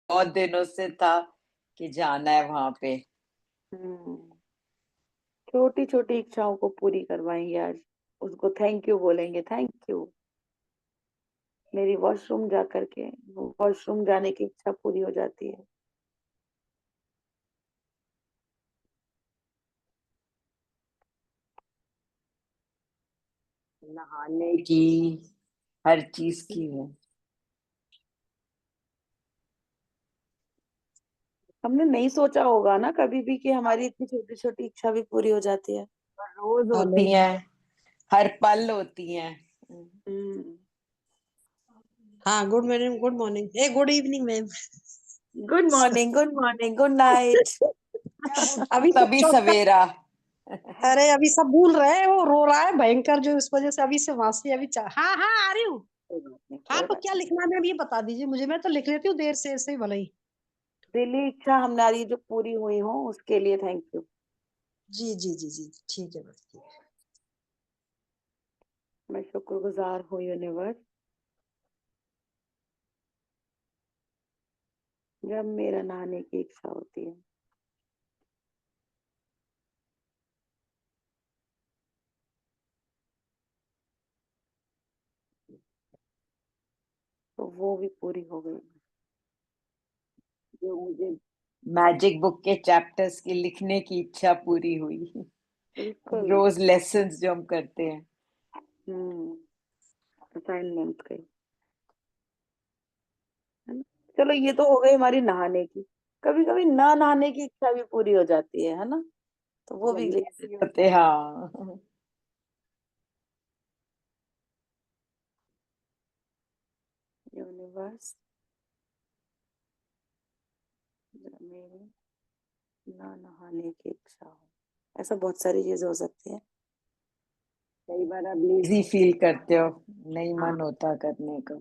बहुत दिनों से था कि जाना है वहां पे। हम्म। छोटी छोटी इच्छाओं को पूरी करवाएंगे आज। उसको थैंक यू बोलेंगे, थैंक यू। मेरी वॉशरूम जा करके वॉशरूम जाने की इच्छा पूरी हो जाती है। नहाने की, हर चीज की है। हमने नहीं सोचा होगा ना कभी भी कि हमारी इतनी छोटी छोटी इच्छा भी पूरी हो जाती है। रोज हेलो। होती हैं, हर पल होती हैं। हम्म। हाँ, good morning, good morning, a good evening ma'am. Good morning, good morning, good night. जब उठो अभी तभी चौथा। सवेरा। अरे अभी सब भूल रहे हैं, वो रो रहा है भयंकर, जो इस वजह से अभी से वहां से हाँ हाँ आ रही हूँ। कोई बात नहीं, हाँ कोई तो बात क्या नहीं। लिखना है मैम, ये बता दीजिए मुझे, मैं तो लिख लेती हूँ देर से ऐसे ही भले ही। दिली इच्छा हमारी जो पूरी हुई हो उसके लिए थैंक यू। जी जी जी जी, ठीक है मैम, ठीक है। मैं शुक्रगुजार हूँ यूनिवर्स, जब मेरा नहाने की इच्छा होती है तो वो भी पूरी हो गई। जो मुझे मैजिक बुक के चैप्टर्स की लिखने की इच्छा पूरी हुई। बिल्कुल। रोज लेसन्स जो हम करते हैं। हम्म। असाइनमेंट गई है ना। चलो ये तो हो गई हमारी नहाने की। कभी कभी ना नहाने की इच्छा भी पूरी हो जाती है ना। तो वो जब भी लिख लेजी देते होते, हाँ। हैं। यूनिवर्स, जब मेरी ना नहाने की इच्छा हो। ऐसा बहुत सारी चीजें हो सकती है। कई बार आप लेजी फील करते हो, नहीं हाँ। मन होता करने का।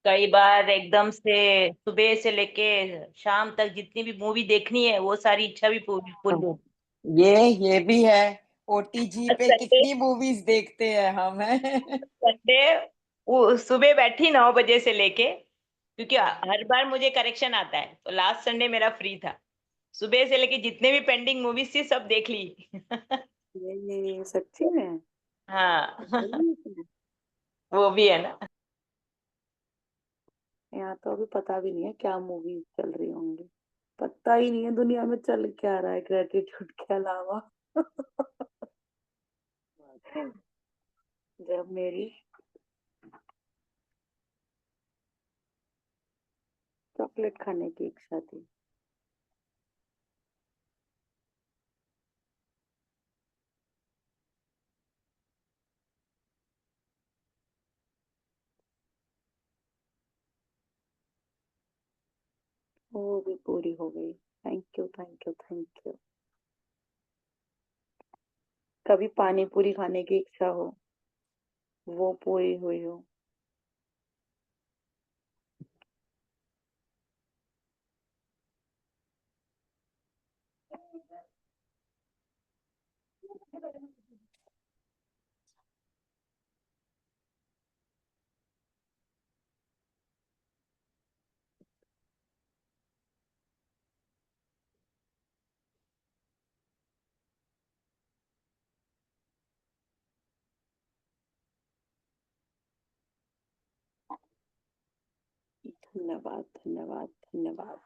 कई बार एकदम से सुबह से लेके शाम तक जितनी भी मूवी देखनी है वो सारी इच्छा भी पूरी पूरी हो। ये भी है। ओटीजी पे संडे, कितनी मूवीज देखते हैं हम, हैं? संडे वो सुबह बैठी 9 बजे से लेके, क्योंकि हर बार मुझे करेक्शन आता है, तो लास्ट संडे मेरा फ्री था। सुबह से लेके जितने भी पेंडिंग मूवीज थी सब देख ली। ये सच्ची में। हाँ। सही है। वो भी है ना। यहाँ तो अभी पता भी नहीं है क्या मूवी चल रही होंगी। पता ही नहीं है दुनिया में चल क्या रहा है ग्रेटिट्यूड के अलावा। जब मेरी चॉकलेट खाने की इच्छा थी। वो भी पूरी हो गई। Thank you, thank you, thank you. कभी पानी पूरी खाने की इच्छा हो, वो पूरी हुई हो। धन्यवाद, धन्यवाद, धन्यवाद।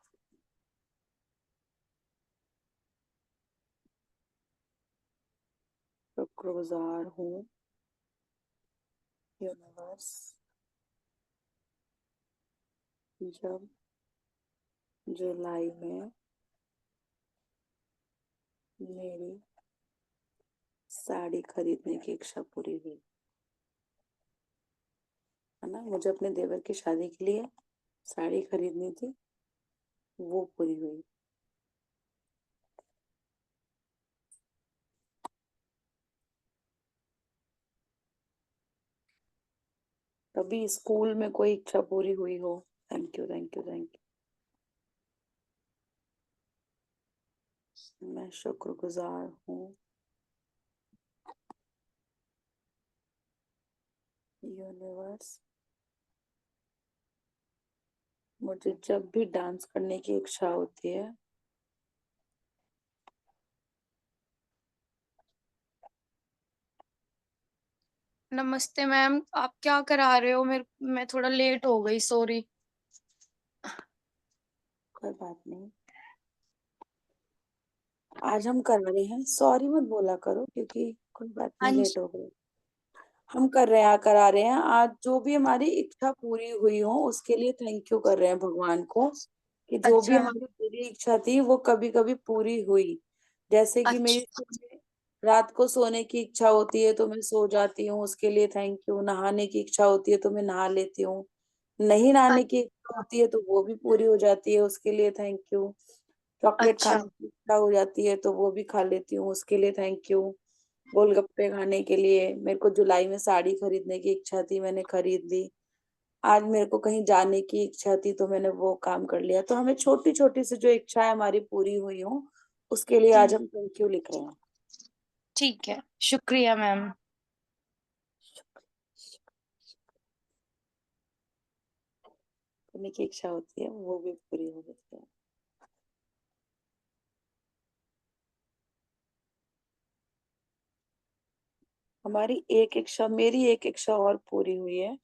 शुक्रगुजार हूँ यूनिवर्स, जब जुलाई में मेरी साड़ी खरीदने की इच्छा पूरी हुई। है ना, मुझे अपने देवर की शादी के लिए साड़ी खरीदनी थी, वो पूरी हुई। कभी स्कूल में कोई इच्छा पूरी हुई हो। Thank you, thank you, thank you. मैं शुक्रगुजार हूँ यूनिवर्स, मुझे जब भी डांस करने की इच्छा होती है, नमस्ते मैम, आप क्या करा रहे हो? मैं थोड़ा लेट हो गई, सॉरी। कोई बात नहीं, आज हम कर रहे हैं, सॉरी मत बोला करो, क्योंकि कोई बात हाँ नहीं, जी। लेट हो गई। हम कर रहे हैं, करा रहे हैं, आज जो भी हमारी इच्छा पूरी हुई हो उसके लिए थैंक यू कर रहे हैं भगवान को, कि जो भी अच्छा। हमारी पूरी इच्छा थी वो कभी कभी पूरी हुई। जैसे कि मेरी अच्छा। रात को सोने की इच्छा होती है तो मैं सो जाती हूँ, उसके लिए थैंक यू। नहाने की इच्छा होती है तो मैं नहा लेती हूँ, नहीं नहाने की इच्छा अच्छा। होती है तो वो भी पूरी हो जाती है, उसके लिए थैंक यू। चॉकलेट अच्छा। खाने की इच्छा हो जाती है तो वो भी खा लेती हूँ, उसके लिए थैंक यू। गोलगप्पे खाने के लिए, मेरे को जुलाई में साड़ी खरीदने की इच्छा थी, मैंने खरीद ली। आज मेरे को कहीं जाने की इच्छा थी तो मैंने वो काम कर लिया। तो हमें छोटी छोटी सी जो इच्छाएं हमारी पूरी हुई हो उसके लिए आज हम थैंक यू लिख रहे हैं। ठीक है, शुक्रिया मैम। करने की इच्छा होती है वो भी पूरी हो जाती है। हमारी एक इच्छा, मेरी एक इच्छा और पूरी हुई है।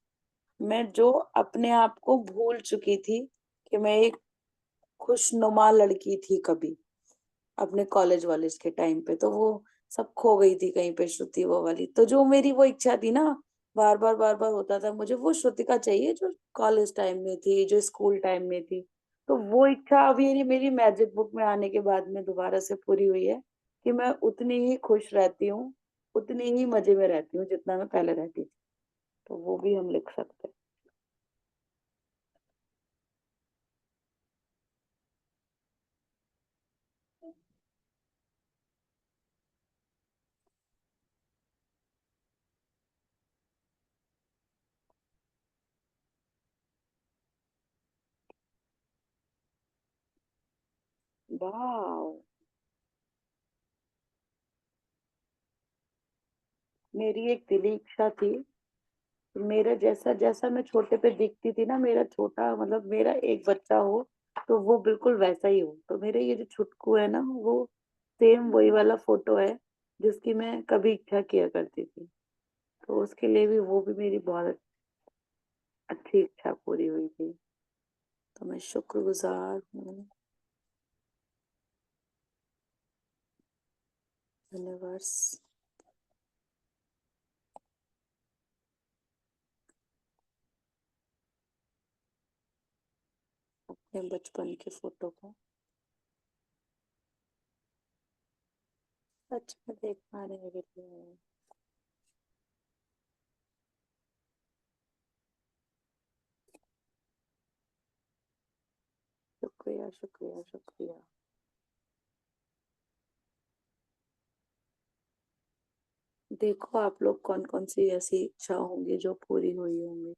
मैं जो अपने आप को भूल चुकी थी कि मैं एक खुशनुमा लड़की थी कभी, अपने कॉलेज वालेज के टाइम पे, तो वो सब खो गई थी कहीं पे, श्रुति वो वाली। तो जो मेरी वो इच्छा थी ना, बार बार होता था मुझे वो श्रुतिका चाहिए जो कॉलेज टाइम में थी, जो स्कूल टाइम में थी। तो वो इच्छा अभी मेरी मैजिक बुक में आने के बाद में दोबारा से पूरी हुई है, कि मैं उतनी ही खुश रहती हूँ, उतनी ही मजे में रहती हूँ जितना मैं पहले रहती थी। तो वो भी हम लिख सकते हैं। वाह, मेरी एक दिली इच्छा थी, मेरा जैसा जैसा मैं छोटे पे दिखती थी ना, मेरा छोटा मतलब मेरा एक बच्चा हो तो वो बिल्कुल वैसा ही हो। तो मेरे ये जो छुटकू है ना, वो सेम वही वाला फोटो है जिसकी मैं कभी इच्छा किया करती थी। तो उसके लिए भी वो भी मेरी बहुत अच्छी इच्छा पूरी हुई थी। तो मैं शुक्रगुजार हूँ यूनिवर्स। अपने बचपन के फोटो को सच में देख पाने के लिए शुक्रिया शुक्रिया शुक्रिया। देखो आप लोग कौन कौन सी ऐसी इच्छा होंगी जो पूरी हुई होंगी।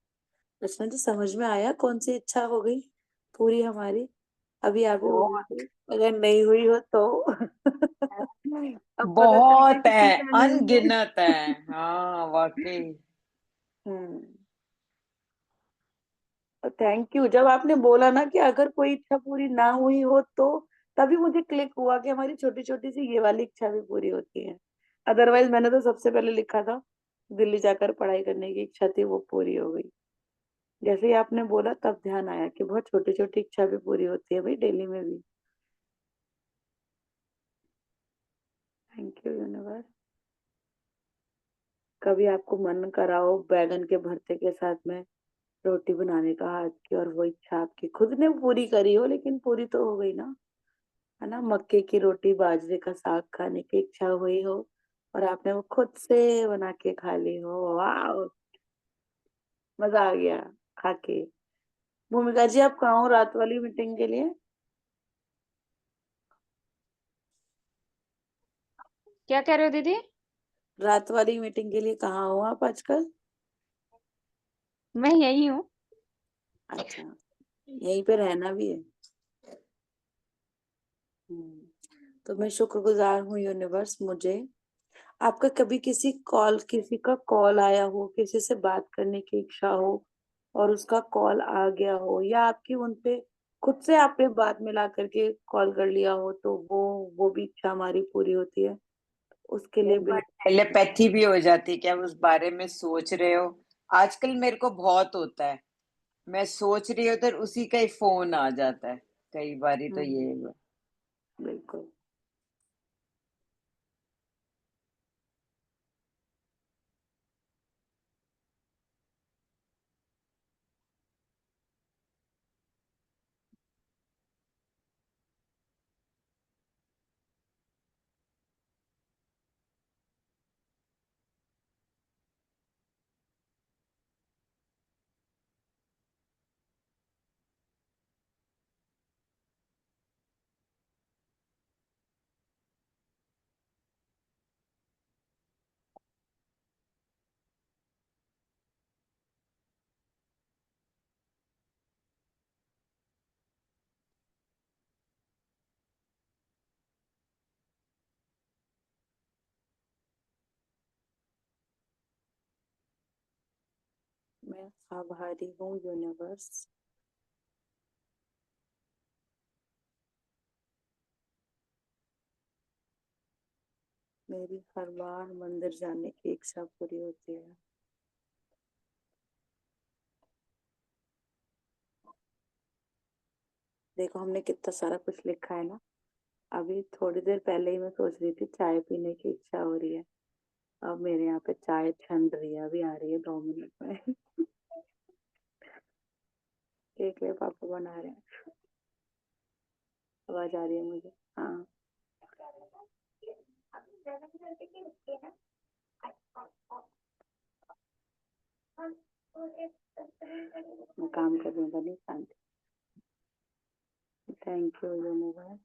रचना जी, समझ में आया कौन सी इच्छा हो गई पूरी हमारी? अभी आप ही बोल रही बहुत थी, अगर नहीं हुई हो तो अब पता चल गया बहुत किसी है, का नहीं है। अनगिनत है। हाँ वाकई। हम्म। थैंक यू, जब आपने बोला ना कि अगर कोई इच्छा पूरी ना हुई हो तो, तभी मुझे क्लिक हुआ कि हमारी छोटी छोटी सी ये वाली इच्छा भी पूरी होती है। अदरवाइज मैंने तो सबसे पहले लिखा था दिल्ली जाकर पढ़ाई करने की इच्छा थी, वो पूरी हो गई। जैसे ही आपने बोला तब ध्यान आया कि बहुत छोटी छोटी इच्छा भी पूरी होती है भाई, डेली में भी। Thank you universe. कभी आपको मन कराओ बैगन के भरते के साथ में रोटी बनाने का हाथ की, और वो इच्छा आपकी खुद ने पूरी करी हो, लेकिन पूरी तो हो गई ना, है ना। मक्के की रोटी बाजरे का साग खाने की इच्छा हुई हो और आपने वो खुद से बना के खा ली हो, वाह, मजा आ गया खा के। भूमिका जी, आप कहाँ हो रात वाली मीटिंग के लिए? क्या कह रहे हो दीदी? रात वाली मीटिंग के लिए कहाँ हो आप आजकल? मैं यही हूँ। अच्छा, यहीं पे रहना भी है। तो मैं शुक्रगुजार हूँ यूनिवर्स, मुझे आपका कभी किसी का कॉल आया हो, किसी से बात करने की इच्छा हो, और उसका कॉल आ गया हो, या आपकी उनपे खुद से आपने बात मिला करके कॉल कर लिया हो, तो वो भी इच्छा हमारी पूरी होती है। उसके लिए भी टेलीपैथी भी हो जाती है कि आप उस बारे में सोच रहे हो। आजकल मेरे को बहुत होता है, मैं सोच रही हूँ तो उसी का ही फोन आ जाता है। कई बारी तो ये हुआ। बिल्कुल। मैं आभारी हूँ यूनिवर्स, मेरी हर बार मंदिर जाने की इच्छा पूरी होती है। देखो हमने कितना सारा कुछ लिखा है ना। अभी थोड़ी देर पहले ही मैं सोच रही थी चाय पीने की इच्छा हो रही है। अब मेरे यहाँ पे चाय छन रही है, अभी आ रही है 2 मिनट में। देख ले पापा बना रहे हैं, आवाज आ रही है मुझे। हाँ मैं काम कर रही हूँ, बनी शांति। Thank you universe.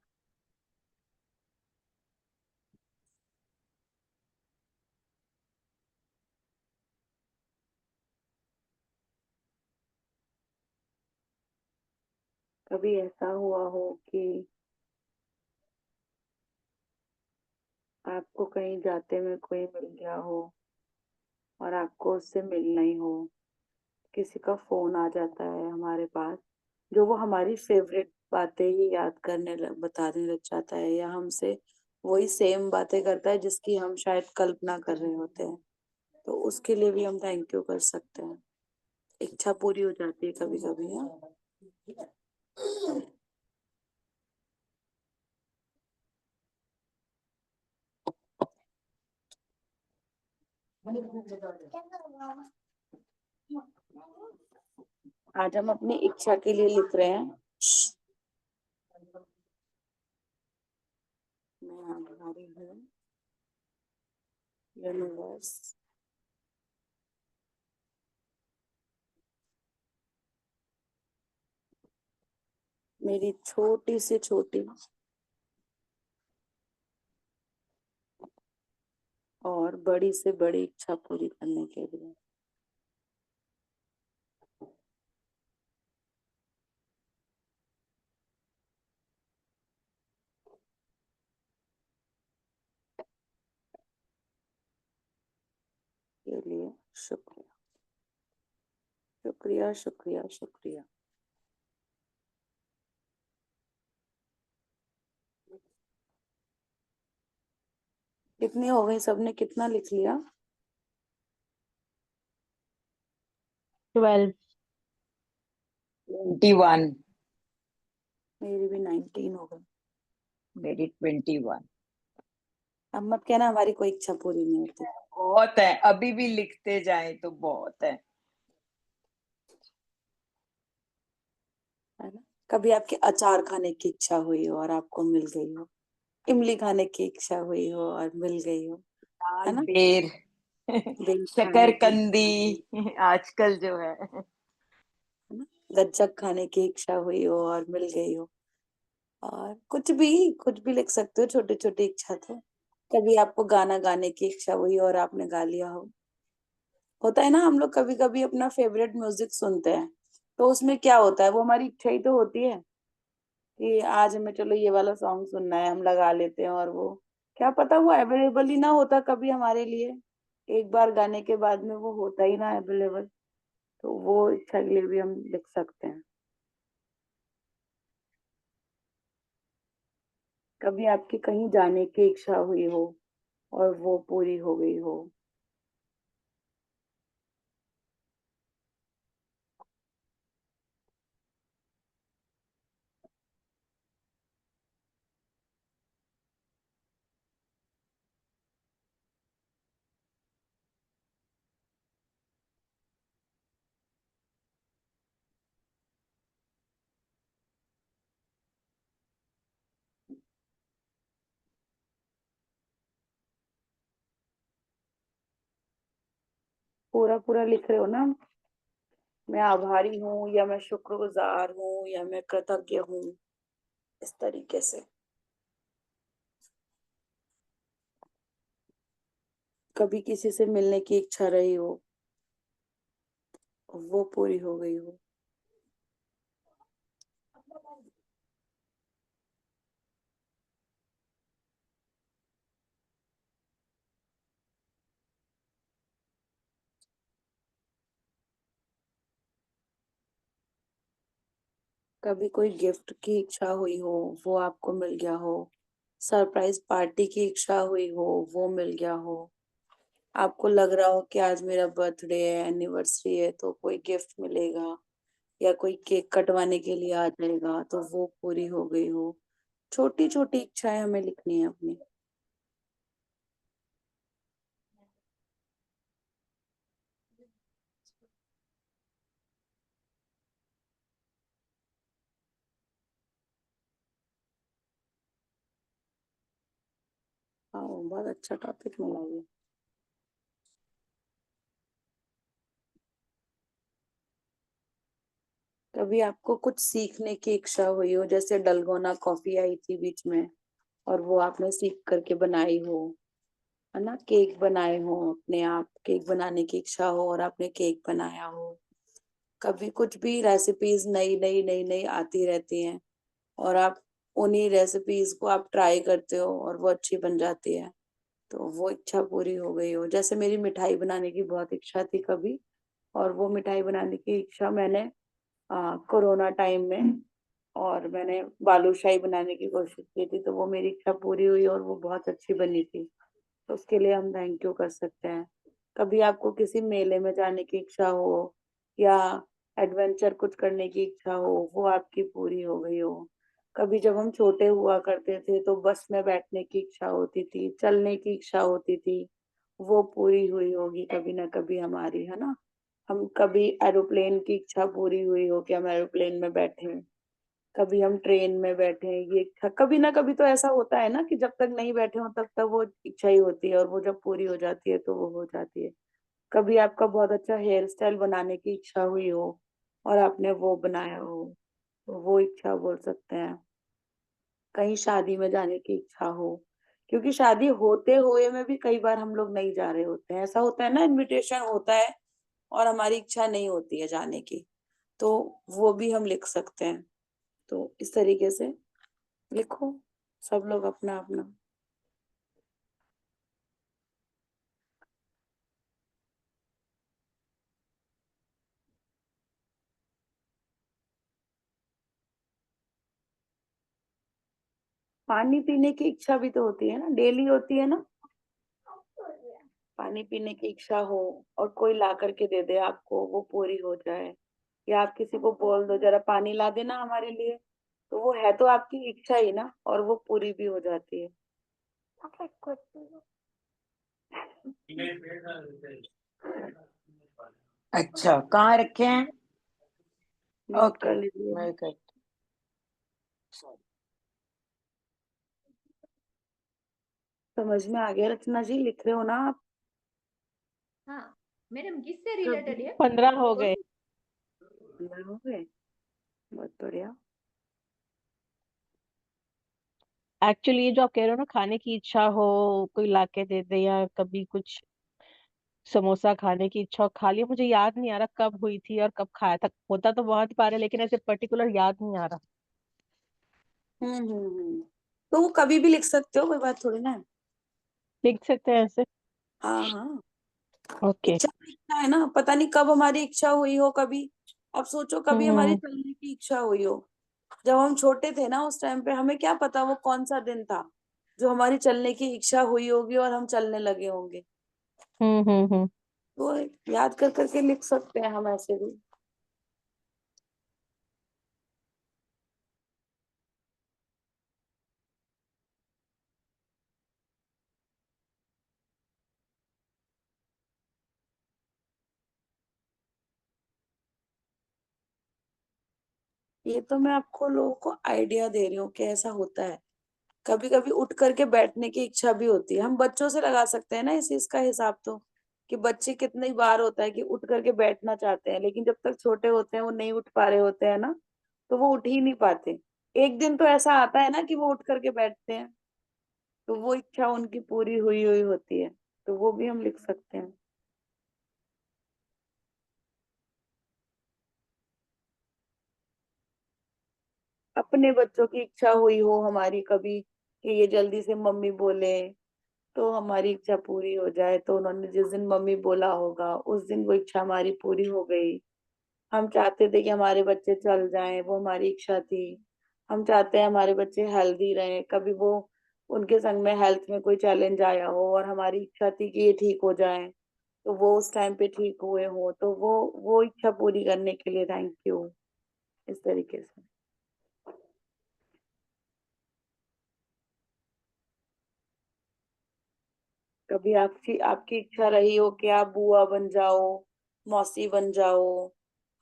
कभी ऐसा हुआ हो कि आपको कहीं जाते में कोई मिल गया हो और आपको उससे मिलना ही हो, किसी का फोन आ जाता है हमारे पास, जो वो हमारी फेवरेट बातें ही याद बताने लग जाता है, या हमसे वही सेम बातें करता है जिसकी हम शायद कल्पना कर रहे होते हैं, तो उसके लिए भी हम थैंक यू कर सकते हैं। इच्छा पूरी हो जाती है कभी कभी। हाँ आज हम अपनी इच्छा के लिए लिख रहे हैं। मैं आभारी हूँ यूनिवर्स, मेरी छोटी से छोटी और बड़ी से बड़ी इच्छा पूरी करने के लिए। के लिए शुक्रिया शुक्रिया शुक्रिया शुक्रिया। कितनी हो गई, सबने कितना लिख लिया? 12। 21। मेरी भी 19 हो गई। मेरी 21। अब मत कहना हमारी कोई इच्छा पूरी नहीं होती। बहुत है, अभी भी लिखते जाए तो बहुत है। है ना? कभी आपके अचार खाने की इच्छा हुई हो और आपको मिल गई हो, इमली खाने की इच्छा हुई हो और मिल गई हो, है दाल ना? बेर बेल खाने की, शकरकंदी आजकल जो है। है ना? गज्जक खाने की इच्छा हुई हो और मिल गई हो, और कुछ भी लिख सकते हो, छोटी छोटी इच्छा। तो कभी आपको गाना गाने की इच्छा हुई और आपने गा लिया हो। होता है ना, हम लोग कभी कभी अपना फेवरेट म्यूजिक सुनते हैं, तो उसमें क्या होता है, वो हमारी इच्छा ही तो होती है कि आज हमें चलो ये वाला सॉन्ग सुनना है, हम लगा लेते हैं, और वो क्या पता वो अवेलेबल ही ना होता कभी हमारे लिए, एक बार गाने के बाद में वो होता ही ना अवेलेबल। तो वो इच्छा के लिए भी हम लिख सकते हैं। कभी आपकी कहीं जाने की इच्छा हुई हो और वो पूरी हो गई हो। पूरा पूरा लिख रहे हो ना। मैं आभारी हूँ या मैं शुक्रगुजार हूँ या मैं कृतज्ञ हूँ, इस तरीके से। कभी किसी से मिलने की इच्छा रही हो, वो पूरी हो गई हो। कभी कोई गिफ्ट की इच्छा हुई हो, वो आपको मिल गया हो। सरप्राइज पार्टी की इच्छा हुई हो, वो मिल गया हो। आपको लग रहा हो कि आज मेरा बर्थडे है, एनिवर्सरी है, तो कोई गिफ्ट मिलेगा या कोई केक कटवाने के लिए आ जाएगा, तो वो पूरी हो गई हो। छोटी छोटी इच्छाएं हमें लिखनी है अपनी। हाँ, बहुत अच्छा टॉपिक मिला ये। कभी आपको कुछ सीखने की इच्छा हुई हो, जैसे डलगोना कॉफी आई थी बीच में और वो आपने सीख करके बनाई हो, है ना। केक बनाए हो, अपने आप केक बनाने की इच्छा हो और आपने केक बनाया हो। कभी कुछ भी रेसिपीज नई नई नई नई आती रहती हैं और आप उन्हीं रेसिपीज को आप ट्राई करते हो और वो अच्छी बन जाती है, तो वो इच्छा पूरी हो गई हो। जैसे मेरी मिठाई बनाने की बहुत इच्छा थी कभी, और वो मिठाई बनाने की इच्छा मैंने कोरोना टाइम में, और मैंने बालूशाही बनाने की कोशिश की थी, तो वो मेरी इच्छा पूरी हुई और वो बहुत अच्छी बनी थी। तो उसके लिए हम थैंक यू कर सकते हैं। कभी आपको किसी मेले में जाने की इच्छा हो या एडवेंचर कुछ करने की इच्छा हो, वो आपकी पूरी हो गई हो। कभी जब हम छोटे हुआ करते थे तो बस में बैठने की इच्छा होती थी, चलने की इच्छा होती थी, वो पूरी हुई होगी कभी ना कभी हमारी, है ना। हम कभी एरोप्लेन की इच्छा पूरी हुई हो कि हम एरोप्लेन में बैठे, कभी हम ट्रेन में बैठे। ये इच्छा कभी ना कभी तो ऐसा होता है ना कि जब तक नहीं बैठे हो तब तक वो इच्छा ही होती है, और वो जब पूरी हो जाती है तो वो हो जाती है। कभी आपका बहुत अच्छा हेयर स्टाइल बनाने की इच्छा हुई हो और आपने वो बनाया हो, तो वो इच्छा बोल सकते हैं। कहीं शादी में जाने की इच्छा हो, क्योंकि शादी होते हुए में भी कई बार हम लोग नहीं जा रहे होते हैं। ऐसा होता है ना, इनविटेशन होता है और हमारी इच्छा नहीं होती है जाने की, तो वो भी हम लिख सकते हैं। तो इस तरीके से लिखो, सब लोग अपना अपना। पानी पीने की इच्छा भी तो होती है ना, डेली होती है ना। पानी पीने की इच्छा हो और कोई ला करके दे दे आपको, वो पूरी हो जाए। या आप किसी को बोल दो जरा पानी ला देना हमारे लिए, तो वो है तो आपकी इच्छा ही ना, और वो पूरी भी हो जाती है। अच्छा, कहाँ रखे हैं? नोट ओके, कर लीजिए। मैं कर। समझ में आ गया रचना जी, लिख रहे हो ना आप? हाँ मैडम, किससे रिलेटेड कभी है? 15 हो गए। अंदर हो गए, बहुत बढ़िया। एक्चुअली ये जो आप कह रहे हो ना, खाने की इच्छा हो, कोई लाके दे दे, या कभी कुछ समोसा खाने की इच्छा हो, खा लिया। मुझे याद नहीं आ रहा कब हुई थी और कब खाया था। होता तो बहुत बार है, लेकिन ऐसे पर्टिकुलर याद नहीं आ रहा। तो वो कभी भी लिख सकते हो, कोई बात थोड़ी ना है। लिख सकते हैं ऐसे। हाँ हाँ, ओके। इच्छा तो इच्छा है ना, पता नहीं कब हमारी इच्छा हुई हो कभी। अब सोचो कभी हमारी हम्म। चलने की इच्छा हुई हो। जब हम छोटे थे ना उस टाइम पे हमें क्या पता वो कौन सा दिन था जो हमारी चलने की इच्छा हुई होगी और हम चलने लगे होंगे। हम्म। तो याद कर करके लिख सकते हैं हम ऐसे भी। ये तो मैं आपको लोगों को आइडिया दे रही हूँ कि ऐसा होता है। कभी कभी उठ करके बैठने की इच्छा भी होती है। हम बच्चों से लगा सकते हैं ना इस चीज का हिसाब तो, कि बच्चे कितनी बार होता है कि उठ करके बैठना चाहते हैं, लेकिन जब तक छोटे होते हैं वो नहीं उठ पा रहे होते हैं ना, तो वो उठ ही नहीं पाते। एक दिन तो ऐसा आता है ना कि वो उठ करके बैठते हैं, तो वो इच्छा उनकी पूरी हुई हुई होती है। तो वो भी हम लिख सकते हैं। अपने बच्चों की इच्छा हुई हो हमारी कभी कि ये जल्दी से मम्मी बोले, तो हमारी इच्छा पूरी हो जाए, तो उन्होंने जिस दिन मम्मी बोला होगा उस दिन वो इच्छा हमारी पूरी हो गई। हम चाहते थे कि हमारे बच्चे चल जाएं, वो हमारी इच्छा थी। हम चाहते हैं हमारे बच्चे हेल्दी रहें, कभी वो उनके संग में हेल्थ में कोई चैलेंज आया हो और हमारी इच्छा थी कि ये ठीक हो जाएं, तो वो उस टाइम पे ठीक हुए हो, तो वो इच्छा पूरी करने के लिए थैंक यू। इस तरीके से। कभी आपकी आपकी इच्छा रही हो कि आप बुआ बन जाओ, मौसी बन जाओ,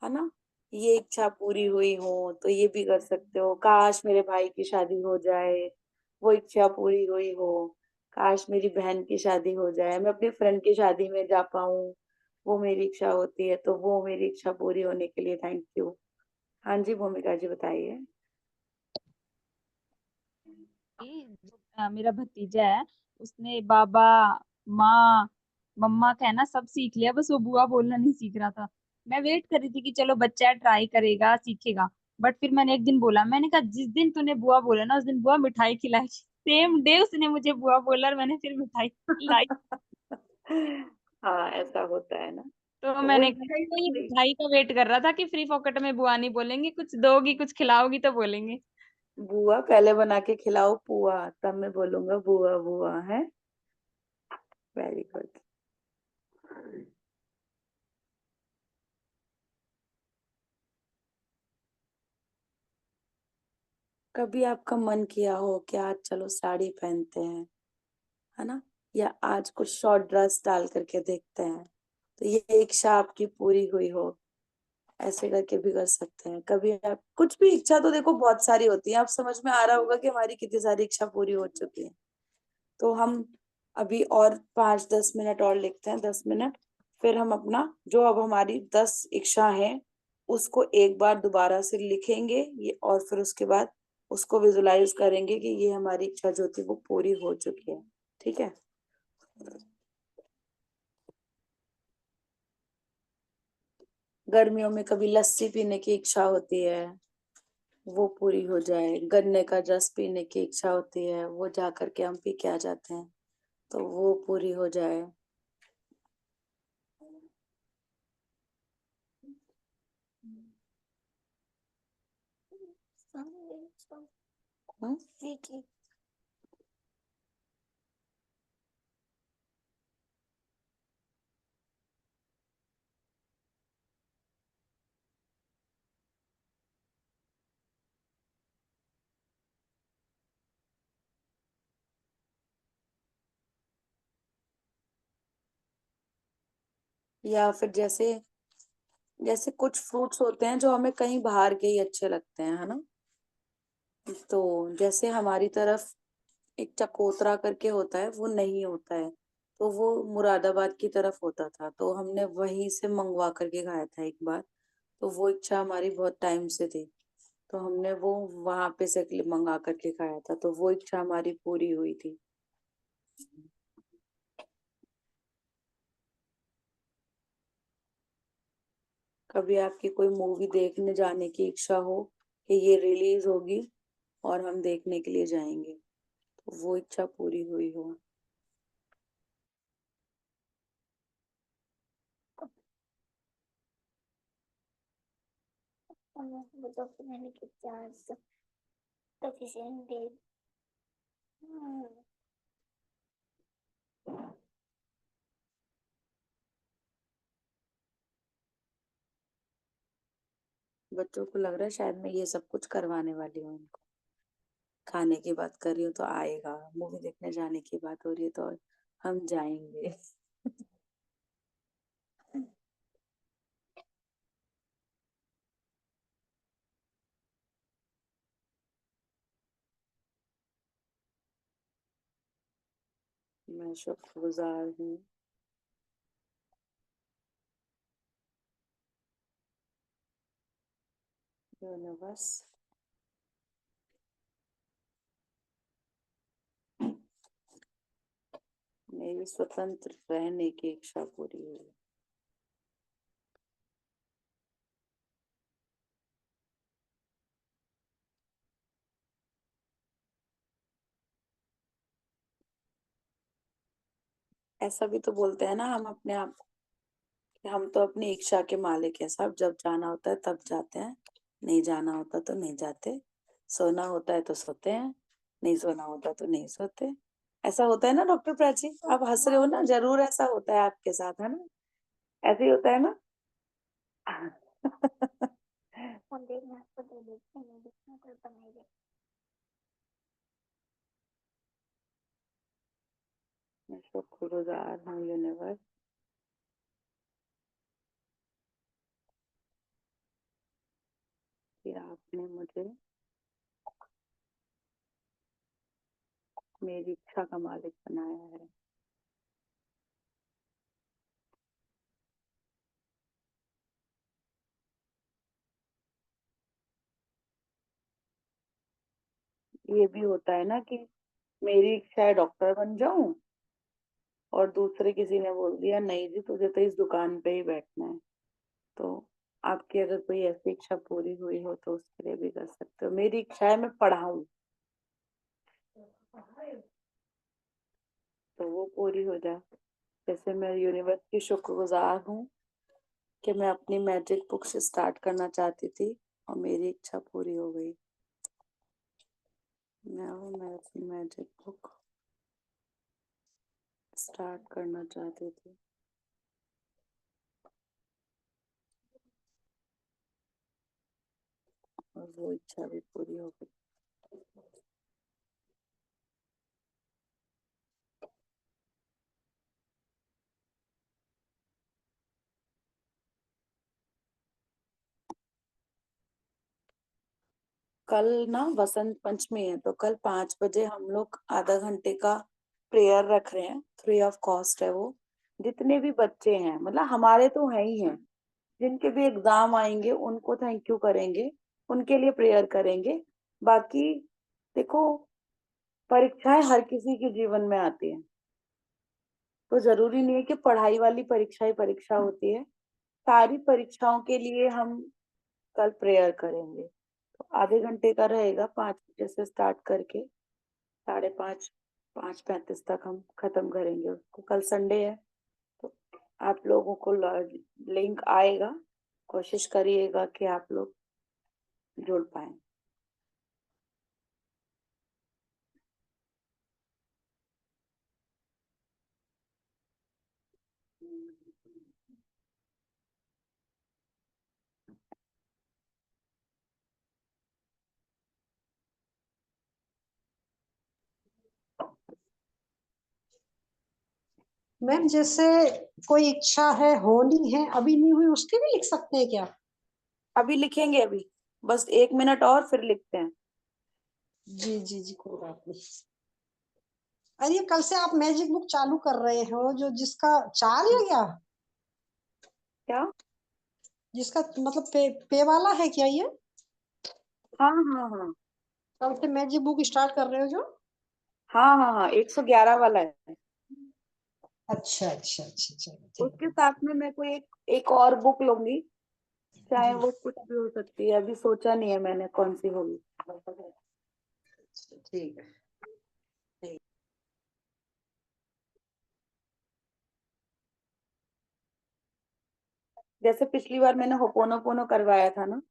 है ना, ये इच्छा पूरी हुई हो, तो ये भी कर सकते हो। काश मेरे भाई की शादी हो जाए, वो इच्छा पूरी हुई हो। काश मेरी बहन की शादी हो जाए, मैं अपनी फ्रेंड की शादी में जा पाऊं, वो मेरी इच्छा होती है। तो वो मेरी इच्छा पूरी होने के लिए थैंक यू। हाँ जी भूमिका जी बताइए। जो मेरा भतीजा है, उसने बाबा, माँ, मम्मा कहना सब सीख लिया, बस वो बुआ बोलना नहीं सीख रहा था। मैं वेट कर रही थी कि चलो बच्चा ट्राई करेगा, सीखेगा। बट फिर मैंने एक दिन बोला, मैंने कहा जिस दिन तूने बुआ बोला ना उस दिन बुआ मिठाई खिलाई। सेम डे उसने मुझे बुआ बोला और मैंने फिर मिठाई खिलाई। हाँ ऐसा होता है ना। तो तो वो मैंने इच्छा कहा ही तो ये पूरी। मिठाई का वेट कर रहा था कि फ्री पॉकेट में बुआ नहीं बोलेंगे, कुछ दोगी कुछ खिलाओगी तो बोलेंगे। बुआ पहले बना के खिलाओ पुआ, तब मैं बोलूंगा बुआ बुआ है। Very good. कभी आपका मन किया हो कि आज चलो साड़ी पहनते हैं, है ना, या आज कुछ शॉर्ट ड्रेस डाल करके देखते हैं, तो ये इच्छा आपकी पूरी हुई हो। ऐसे करके भी कर सकते हैं। कभी आप कुछ भी इच्छा तो देखो बहुत सारी होती है, आप समझ में आ रहा होगा कि हमारी कितनी सारी इच्छा पूरी हो चुकी है। तो हम अभी और 5-10 मिनट और लिखते हैं, 10 मिनट। फिर हम अपना जो अब हमारी 10 इच्छा है उसको एक बार दोबारा से लिखेंगे ये, और फिर उसके बाद उसको विजुलाइज करेंगे कि ये हमारी इच्छा जो थी वो पूरी हो चुकी है। ठीक है। गर्मियों में कभी लस्सी पीने की इच्छा होती है, वो पूरी हो जाए। गन्ने का रस पीने की इच्छा होती है, वो जा करके हम पी के आ जाते हैं, तो वो पूरी हो जाए। हम्म? या फिर जैसे जैसे कुछ फ्रूट्स होते हैं जो हमें कहीं बाहर के ही अच्छे लगते हैं, है ना। तो जैसे हमारी तरफ एक चकोतरा करके होता है, वो नहीं होता है, तो वो मुरादाबाद की तरफ होता था, तो हमने वहीं से मंगवा करके खाया था एक बार। तो वो इच्छा हमारी बहुत टाइम से थी, तो हमने वो वहां पे से मंगा करके खाया था, तो वो इच्छा हमारी पूरी हुई थी। कभी आपकी कोई मूवी देखने जाने की इच्छा हो कि ये रिलीज होगी और हम देखने के लिए जाएंगे, तो वो इच्छा पूरी हुई हो। बच्चों को लग रहा है शायद मैं ये सब कुछ करवाने वाली हूँ इनको। खाने की बात कर रही हूँ तो आएगा, मूवी देखने जाने की बात हो रही है तो हम जाएंगे। मैं शुक्रगुजार हूँ यूनिवर्स मेरी स्वतंत्र रहने की इच्छा पूरी हुई। ऐसा भी तो बोलते हैं ना हम अपने आप कि हम तो अपनी इच्छा के मालिक हैं साहब, जब जाना होता है तब जाते हैं, नहीं जाना होता तो नहीं जाते, सोना होता है तो सोते हैं, नहीं सोना होता तो नहीं सोते। ऐसा होता है ना डॉक्टर प्राची? आप हंस रहे हो ना, जरूर ऐसा होता है आपके साथ, है ना? ऐसे ही होता है ना? मैं शुक्रगुजार हूँ यूनिवर्स कि आपने मुझे मेरी इच्छा का मालिक बनाया है। ये भी होता है ना कि मेरी इच्छा है डॉक्टर बन जाऊं और दूसरे किसी ने बोल दिया नहीं जी तुझे तो इस दुकान पे ही बैठना है। तो आपकी अगर कोई ऐसी इच्छा पूरी हुई हो तो उसके लिए भी कर सकते हो। मेरी इच्छा है मैं पढ़ाऊं तो वो पूरी हो जाए। जैसे मैं यूनिवर्स की शुक्रगुजार हूँ कि मैं अपनी मैजिक बुक से स्टार्ट करना चाहती थी और मेरी इच्छा पूरी हो गई। मैं अपनी मैजिक बुक स्टार्ट करना चाहती थी और वो इच्छा भी पूरी हो गई। कल ना वसंत पंचमी है तो कल 5 बजे हम लोग आधा घंटे का प्रेयर रख रहे हैं, फ्री ऑफ कॉस्ट है वो। जितने भी बच्चे हैं, मतलब हमारे तो है ही हैं, जिनके भी एग्जाम आएंगे उनको थैंक यू करेंगे, उनके लिए प्रेयर करेंगे। बाकी देखो, परीक्षाएं हर किसी के जीवन में आती हैं, तो जरूरी नहीं है कि पढ़ाई वाली परीक्षा ही परीक्षा होती है। सारी परीक्षाओं के लिए हम कल प्रेयर करेंगे। तो आधे घंटे का रहेगा, 5 बजे से स्टार्ट करके 5:30 5:35 तक हम खत्म करेंगे उसको। कल संडे है तो आप लोगों को लिंक आएगा, कोशिश करिएगा कि आप लोग जुड़ पाए। मैम जैसे कोई इच्छा है होनी है अभी नहीं हुई उसकी भी लिख सकते हैं क्या? अभी लिखेंगे, अभी बस 1 मिनट और फिर लिखते हैं। जी जी जी, कोई बात नहीं। अरे कल से आप मैजिक बुक चालू कर रहे हो जो जिसका 4 या क्या क्या? जिसका मतलब पे वाला है क्या ये? हाँ हाँ हाँ कल से मैजिक बुक स्टार्ट कर रहे हो जो? हाँ हाँ हाँ 111 वाला है। अच्छा अच्छा अच्छा, चलो ठीक उसके है। साथ में मैं कोई एक और बुक लूंगी, चाहे जी वो कुछ भी हो सकती है, अभी सोचा नहीं है मैंने कौन सी होगी। ठीक है। जैसे पिछली बार मैंने होपोनोपोनो करवाया था ना,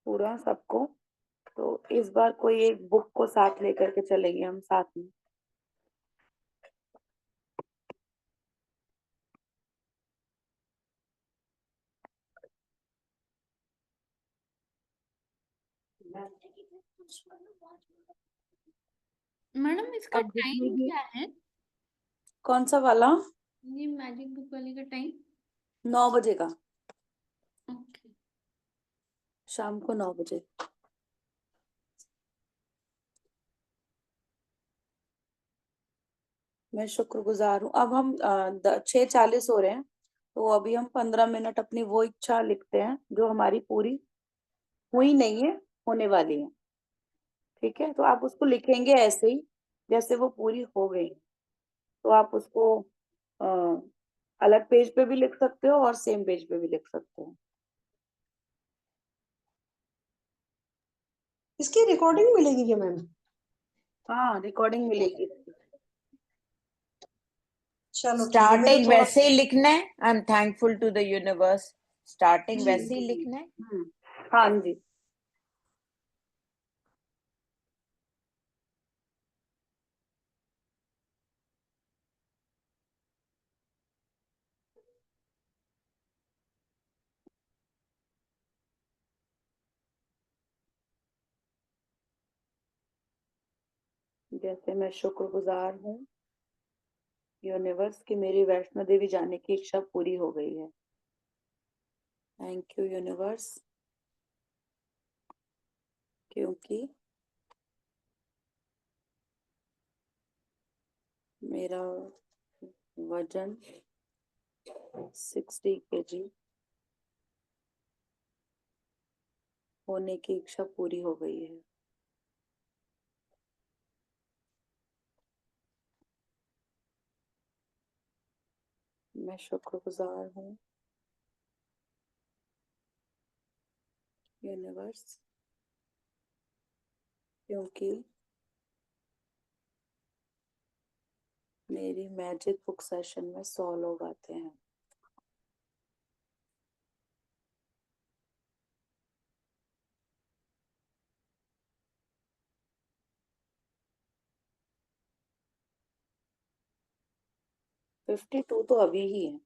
पूरा सबको। तो इस बार कोई एक बुक को साथ लेकर के चलेंगे हम साथ में। मैडम इसका अब जितनी टाइम भी क्या है? कौन सा वाला? ये मैजिक बुक वाले का टाइम? 9 बजे का, ओके। शाम को 9 बजे। मैं शुक्रगुजार हूँ। अब हम 6:40 हो रहे हैं, तो अभी हम 15 मिनट अपनी वो इच्छा लिखते हैं जो हमारी पूरी हुई नहीं है, होने वाली है। ठीक है, तो आप उसको लिखेंगे ऐसे ही जैसे वो पूरी हो गई। तो आप उसको अ, अलग पेज पे भी लिख सकते हो और सेम पेज पे भी लिख सकते हो। इसकी रिकॉर्डिंग मिलेगी क्या मैम? हाँ, रिकॉर्डिंग मिलेगी। चलो ठीक है, मेरे स्टार्टिंग थोड़ा वैसे ही लिखना है, I am thankful to the universe, starting जी वैसे ही जी लिखना है। हाँ जी। जैसे मैं शुक्रगुजार हूँ यूनिवर्स की मेरी वैष्णो देवी जाने की इच्छा पूरी हो गई है। थैंक यू यूनिवर्स, क्योंकि मेरा वजन 60 kg होने की इच्छा पूरी हो गई है। मैं शुक्रगुजार हूँ यूनिवर्स, क्योंकि मेरी मैजिक बुक सेशन में 100 लोग आते हैं। । 52 तो अभी ही है।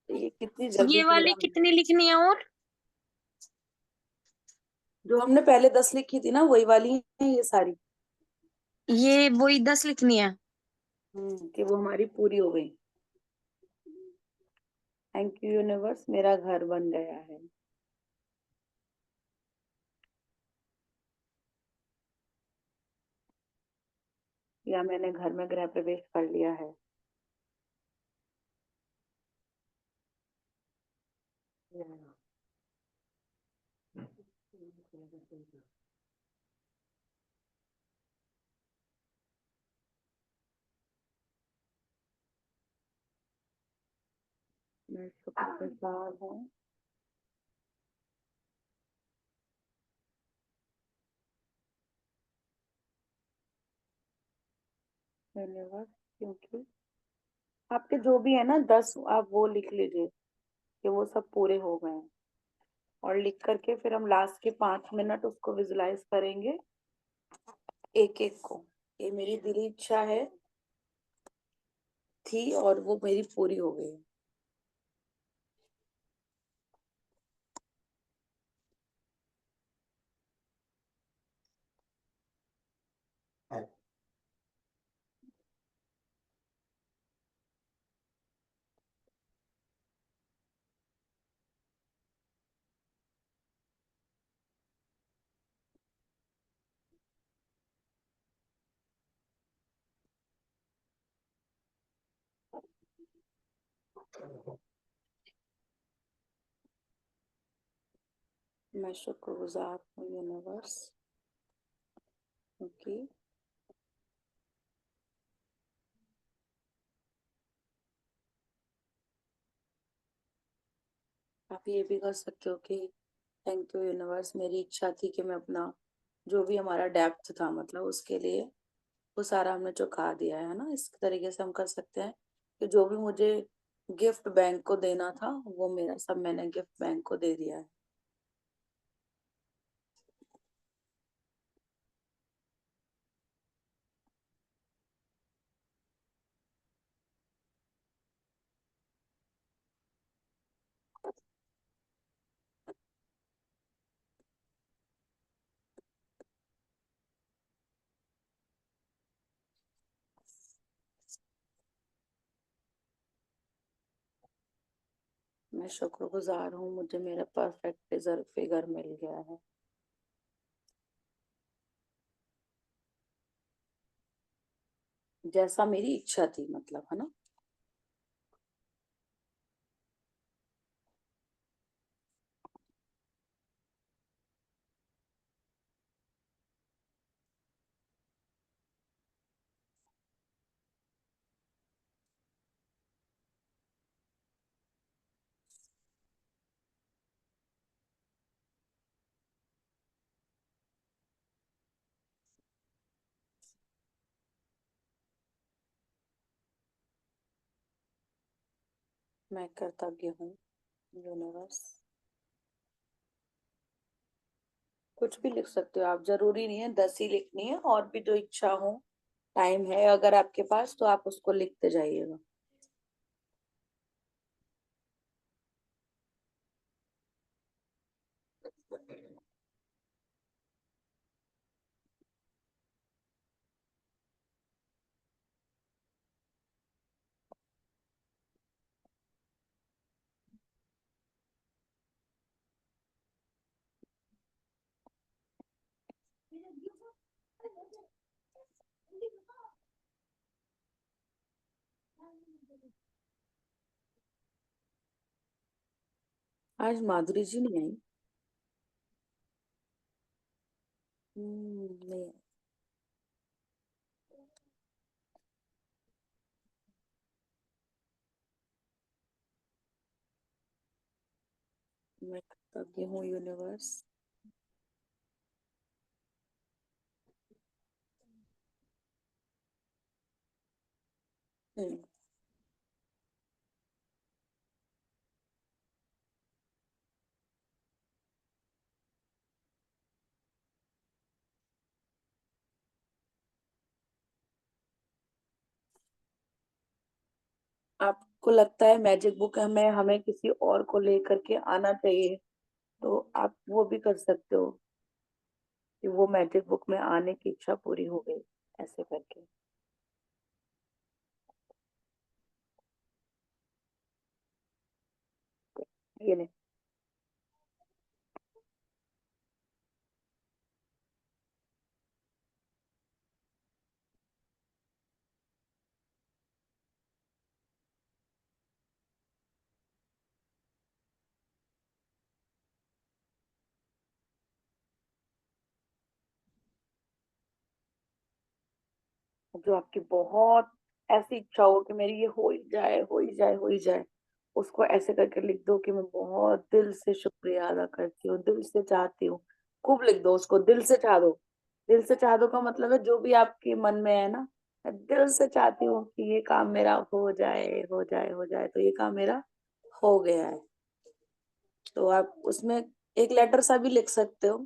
तो ये कितनी जल्दी ये वाली पूरा हो कितनी लिखनी है और? जो हमने पहले 10 लिखी थी ना, वही वाली है ये सारी। ये वही 10 लिखनी है। कि वो हमारी पूरी हो गई। थैंक यू यूनिवर्स, मेरा घर बन गया है। या मैंने घर में गृह प्रवेश कर लिया है। मैं शुक्रगुजार हूँ यूनिवर्स, क्योंकि आपके जो भी है ना 10, आप वो लिख लीजिए कि वो सब पूरे हो गए हैं। और लिख करके फिर हम लास्ट के 5 मिनट उसको विजुलाइज करेंगे एक एक को। ये मेरी दिली इच्छा है थी और वो मेरी पूरी हो गई। मैं शुक्रगुजार हूँ यूनिवर्स, क्योंकि आप ये भी कर सकते हो कि थैंक यू यूनिवर्स, मेरी इच्छा थी कि मैं अपना जो भी हमारा डेप्थ था मतलब उसके लिए वो सारा हमने चुका दिया है ना। इस तरीके से हम कर सकते हैं कि जो भी मुझे गिफ्ट बैंक को देना था वो मेरा सब मैंने गिफ्ट बैंक को दे दिया है। मैं शुक्रगुजार हूँ, मुझे मेरा परफेक्ट रिजर्व फिगर मिल गया है। जैसा मेरी इच्छा थी, मतलब, है ना। मैं कृतज्ञ हूँ यूनिवर्स। कुछ भी लिख सकते हो आप, जरूरी नहीं है 10 ही लिखनी है, और भी जो इच्छा हो। टाइम है अगर आपके पास तो आप उसको लिखते जाइएगा। आज माधुरी जी नहीं आई। नहीं। मैं कृतज्ञ हूँ यूनिवर्स। हम्म, आपको लगता है मैजिक बुक हमें हमें किसी और को लेकर के आना चाहिए, तो आप वो भी कर सकते हो कि वो मैजिक बुक में आने की इच्छा पूरी हो गई, ऐसे करके। ये नहीं। जो आपकी बहुत ऐसी इच्छा हो कि मेरी ये हो ही जाए, हो ही जाए, हो ही जाए, उसको ऐसे करके लिख दो कि मैं बहुत दिल से शुक्रिया अदा करती हूँ, दिल से चाहती हूँ। खूब लिख दो उसको, दिल से चाह दो। दिल से चाह दो का मतलब है जो भी आपके मन में है ना, मैं दिल से चाहती हूँ कि ये काम मेरा हो जाए, हो जाए, हो जाए, तो ये काम मेरा हो गया है। तो आप उसमें एक लेटर सा भी लिख सकते हो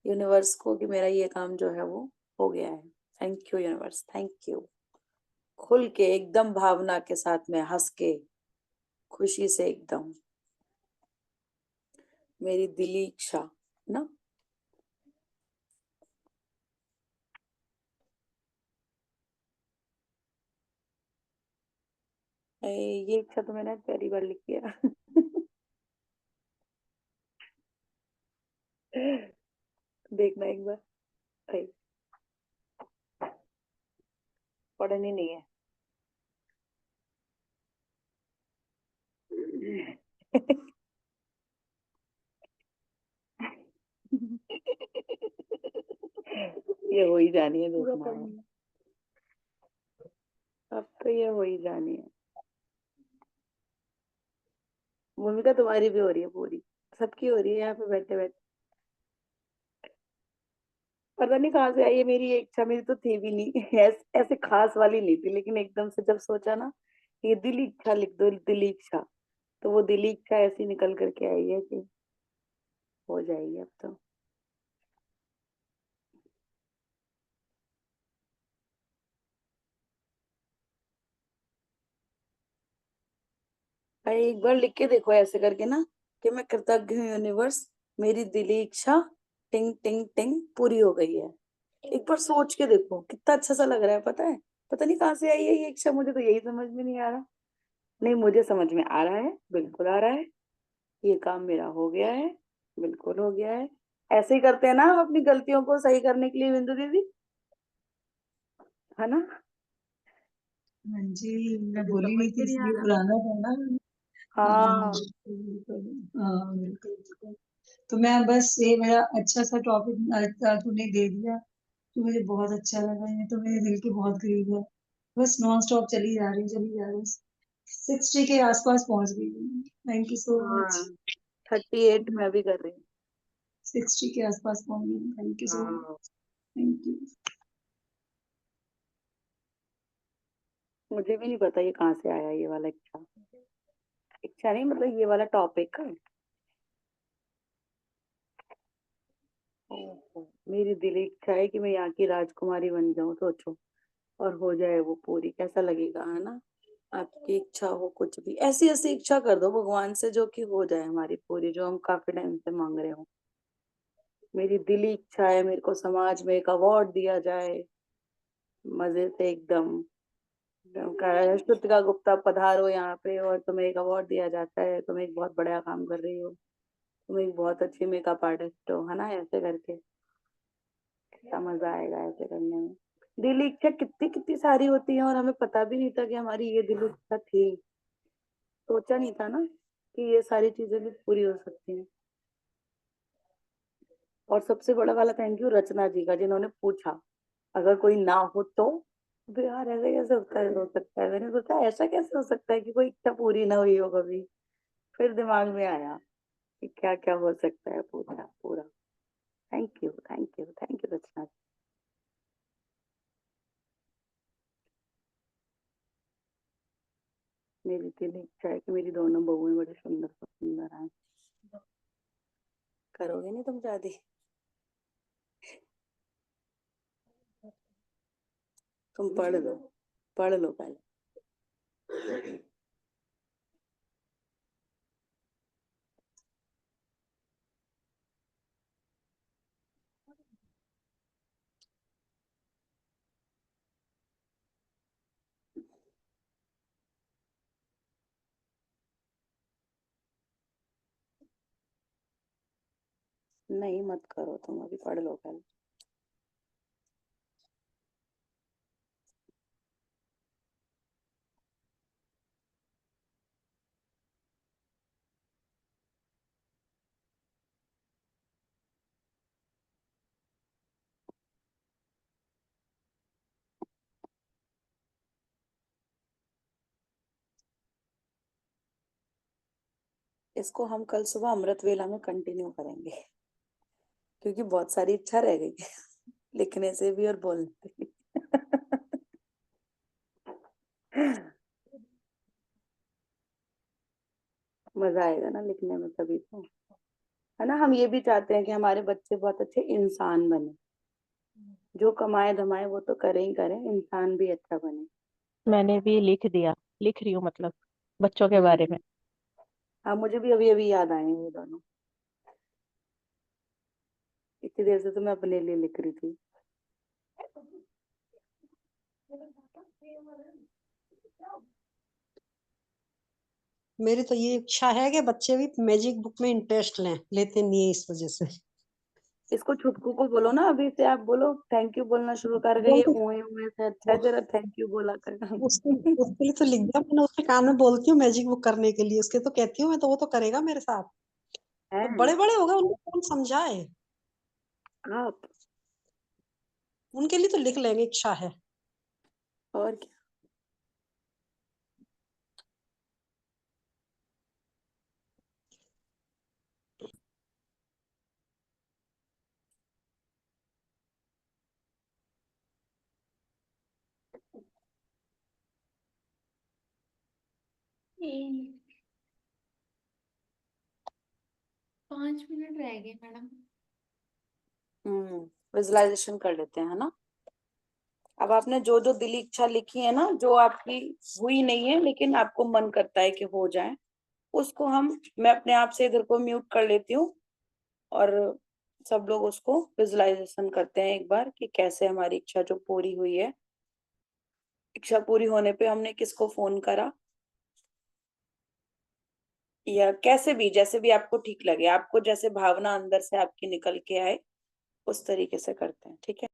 यूनिवर्स को कि मेरा ये काम जो है वो हो गया है। Thank you universe, thank you. खुल के एकदम, भावना के साथ में, हंस के, खुशी से एकदम, मेरी दिली इच्छा ना। ये इच्छा तो मैंने पहली बार लिखी है। देखना एक बार। अरे, पढ़नी नहीं है। ये हो ही जानी है, देखना। अब तो ये हो ही जानी है। भूमिका तुम्हारी भी हो रही है पूरी, सबकी हो रही है यहाँ पे बैठे बैठे। पता नहीं कहाँ से आई है मेरी ये इच्छा, मेरी तो थी भी नहीं ऐसे खास वाली नहीं थी, लेकिन एकदम से जब सोचा ना ये दिली इच्छा लिख दो, दिली इच्छा, तो वो दिली इच्छा ऐसी निकल करके आई है कि हो जाएगी अब तो। भाई एक बार लिख के देखो ऐसे करके ना कि मैं कृतज्ञ हूँ यूनिवर्स, मेरी दिली इच्छा टिंग टिंग टिंग पूरी हो गई है। एक बार सोच के देखो कितना अच्छा सा लग रहा है, पता है। पता नहीं कहाँ से आई है ये इच्छा, मुझे तो यही समझ में नहीं आ रहा। नहीं, मुझे समझ में आ रहा है, बिल्कुल आ रहा है। ये काम मेरा हो गया है, बिल्कुल हो गया है। ऐसे ही करते हैं ना हम अपनी गलतियों को सही करने के लिए, बिंदु दीदी, है ना। हाँ जी, मैं मुझे बोल ही समझ रही थी में नहीं आ इसलिए रहा। बुलाना था ना। हाँ हाँ। बिल्कुल बिल्कुल, हाँ बिल्कुल बिल्कुल। तो मैं बस ये मेरा अच्छा सा टॉपिक तूने दे दिया, तो मुझे बहुत अच्छा लगा, ये तो मेरे दिल के बहुत करीब है। बस नॉन स्टॉप चली जा रही, चली जा रही। 60 के आसपास पहुंच गई हूँ। Thank you so much. हाँ, 38 मैं भी कर रही हूँ। 60 के आसपास पहुंच गई। Thank you so much. हाँ, थैंक यू। मुझे भी नहीं पता ये कहाँ से आया ये वाला इच्छा। इच्छा नहीं, मतलब ये वाला टॉपिक। ओहो, मेरी दिली इच्छा है कि मैं यहाँ की राजकुमारी बन जाऊं, सोचो, और हो जाए वो पूरी, कैसा लगेगा, है ना। आपकी इच्छा हो कुछ भी, ऐसी ऐसी इच्छा कर दो भगवान से जो कि हो जाए हमारी पूरी, जो हम काफी टाइम से मांग रहे हो। मेरी दिली इच्छा है मेरे को समाज में एक अवार्ड दिया जाए, मजे से एकदम। श्रुतिका गुप्ता पधारो यहाँ पे और तुम्हें एक अवार्ड दिया जाता है, तुम एक बहुत बड़ा काम कर रही हो, तुम एक बहुत अच्छी मेकअप आर्टिस्ट हो, है ना, ऐसे करके। कितना मजा आएगा ऐसे करने में। दिल इच्छा कितनी कितनी सारी होती है और हमें पता भी नहीं था कि हमारी ये दिल इच्छा थी। सोचा नहीं था ना कि ये सारी चीजें भी पूरी हो सकती हैं। और सबसे बड़ा वाला थैंक यू रचना जी का, जिन्होंने पूछा अगर कोई ना हो तो यार ऐसे कैसे होता है, हो सकता है। मैंने सोचा ऐसा कैसे हो सकता है कि कोई इच्छा पूरी ना हुई हो कभी। फिर दिमाग में आया कि क्या क्या हो सकता है पूरा पूरा। Thank you thank you thank you Rachna ji. मेरी दिल इच्छा है कि मेरी दोनों बहुएं बड़ी सुंदर सुंदर आए। करोगे नहीं तुम शादी? तुम पढ़ लो पहले। नहीं मत करो, तुम अभी पढ़ लो पहले। इसको हम कल सुबह अमृत वेला में कंटिन्यू करेंगे, क्योंकि बहुत सारी इच्छा रह गई लिखने से भी और बोलने से भी मजा आएगा ना लिखने में, तभी तो, है ना। हम ये भी चाहते हैं कि हमारे बच्चे बहुत अच्छे इंसान बने, जो कमाए धमाए वो तो करें ही करें, इंसान भी अच्छा बने। मैंने भी लिख दिया, लिख रही हूँ मतलब बच्चों के बारे में। हाँ, मुझे भी अभी अभी याद आए हैं ये दोनों। इतनी देर से तो मैं अपने लिए लिख रही थी। मेरी तो ये इच्छा है कि बच्चे भी मैजिक बुक में इंटरेस्ट लेते नहीं है इस वजह से। इसको छुटकू को बोलो ना, अभी से आप बोलो, थैंक यू बोलना शुरू कर गई है, बोलते ऊए ऊए से अच्छा है जरा थैंक यू बोला कर। उसके उसके लिए तो लिख दिया मैंने, उसके कान में बोलती हूँ मैजिक बुक करने के लिए, उसके तो कहती हूँ मैं, तो वो तो करेगा मेरे साथ। तो हैं बड़े बड़े हो गए, उनको कौन समझाए। आप? उनके लिए तो लिख लेंगे, इच्छा है। और क्या। ए, 5 मिनट रह गए मैडम। विजुअलाइजेशन कर लेते हैं, है ना। अब आपने जो जो दिली इच्छा लिखी है ना, जो आपकी हुई नहीं है लेकिन आपको मन करता है कि हो जाए, उसको मैं अपने आप से इधर को म्यूट कर लेती हूँ और सब लोग उसको विजुअलाइजेशन करते हैं एक बार कि कैसे हमारी इच्छा जो पूरी हुई है, इच्छा पूरी होने पे हमने किसको फोन करा, या कैसे भी, जैसे भी आपको ठीक लगे, आपको जैसे भावना अंदर से आपकी निकल के आए उस तरीके से करते हैं, ठीक है।